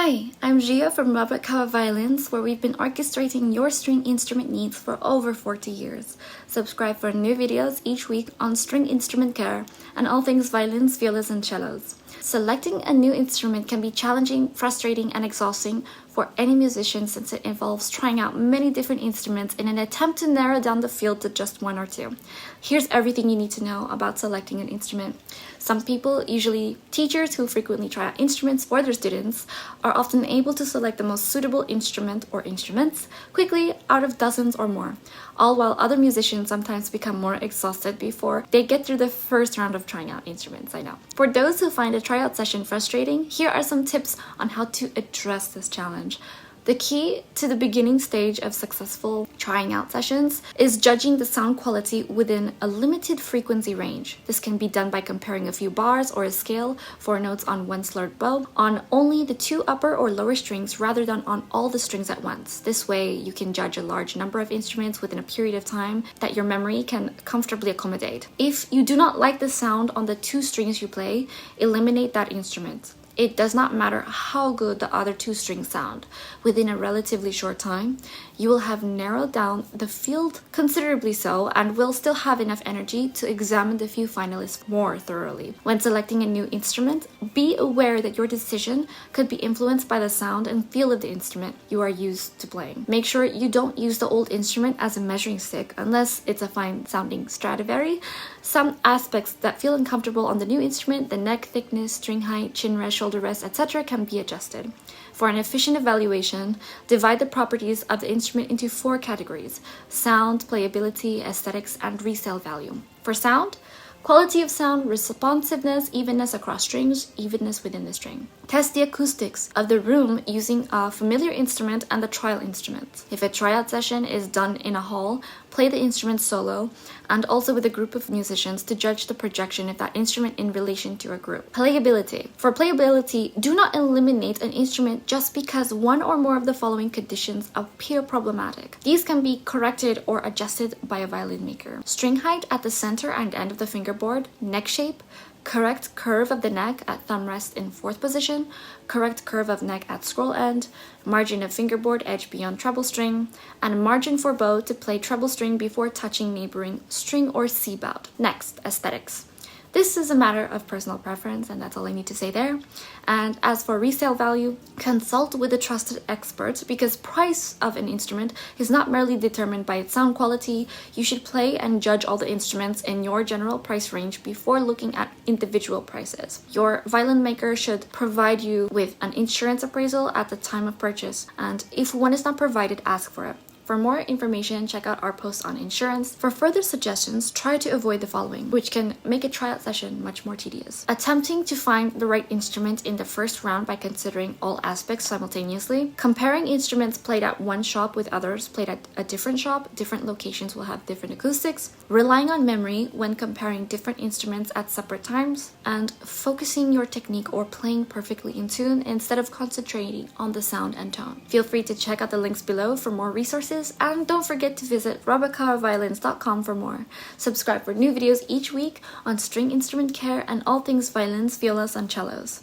Hi, I'm Gia from Cauer Violins, where we've been orchestrating your string instrument needs for over 40 years. Subscribe for new videos each week on string instrument care and all things violins, violas, and cellos. Selecting a new instrument can be challenging, frustrating, and exhausting for any musician since it involves trying out many different instruments in an attempt to narrow down the field to just one or two. Here's everything you need to know about selecting an instrument. Some people, usually teachers who frequently try out instruments for their students, are often able to select the most suitable instrument or instruments quickly out of dozens or more, all while other musicians sometimes become more exhausted before they get through the first round of trying out instruments. I know. For those who find a tryout session frustrating, here are some tips on how to address this challenge. The key to the beginning stage of successful trying out sessions is judging the sound quality within a limited frequency range. This can be done by comparing a few bars or a scale for notes on one slurred bow on only the two upper or lower strings rather than on all the strings at once. This way, you can judge a large number of instruments within a period of time that your memory can comfortably accommodate. If you do not like the sound on the two strings you play, eliminate that instrument. It does not matter how good the other two strings sound. Within a relatively short time, you will have narrowed down the field considerably so and will still have enough energy to examine the few finalists more thoroughly. When selecting a new instrument, be aware that your decision could be influenced by the sound and feel of the instrument you are used to playing. Make sure you don't use the old instrument as a measuring stick unless it's a fine-sounding Stradivari. Some aspects that feel uncomfortable on the new instrument, the neck thickness, string height, chin rest, shoulder rest, etc., can be adjusted. For an efficient evaluation, divide the properties of the instrument into 4 categories: sound, playability, aesthetics, and resale value. For sound, quality of sound, responsiveness, evenness across strings, evenness within the string. Test the acoustics of the room using a familiar instrument and the trial instrument. If a tryout session is done in a hall, play the instrument solo and also with a group of musicians to judge the projection of that instrument in relation to a group. Playability. For playability, do not eliminate an instrument just because one or more of the following conditions appear problematic. These can be corrected or adjusted by a violin maker. String height at the center and end of the fingerboard, neck shape, correct curve of the neck at thumb rest in 4th position, correct curve of neck at scroll end, margin of fingerboard edge beyond treble string, and margin for bow to play treble string before touching neighboring string or C bout. Next, aesthetics. This is a matter of personal preference, and that's all I need to say there. And as for resale value, consult with a trusted expert because price of an instrument is not merely determined by its sound quality. You should play and judge all the instruments in your general price range before looking at individual prices. Your violin maker should provide you with an insurance appraisal at the time of purchase, and if one is not provided, ask for it. For more information, check out our post on insurance. For further suggestions, try to avoid the following, which can make a tryout session much more tedious. Attempting to find the right instrument in the first round by considering all aspects simultaneously. Comparing instruments played at one shop with others played at a different shop. Different locations will have different acoustics. Relying on memory when comparing different instruments at separate times. And focusing your technique or playing perfectly in tune instead of concentrating on the sound and tone. Feel free to check out the links below for more resources. And don't forget to visit robacauerviolins.com for more. Subscribe for new videos each week on string instrument care and all things violins, violas, and cellos.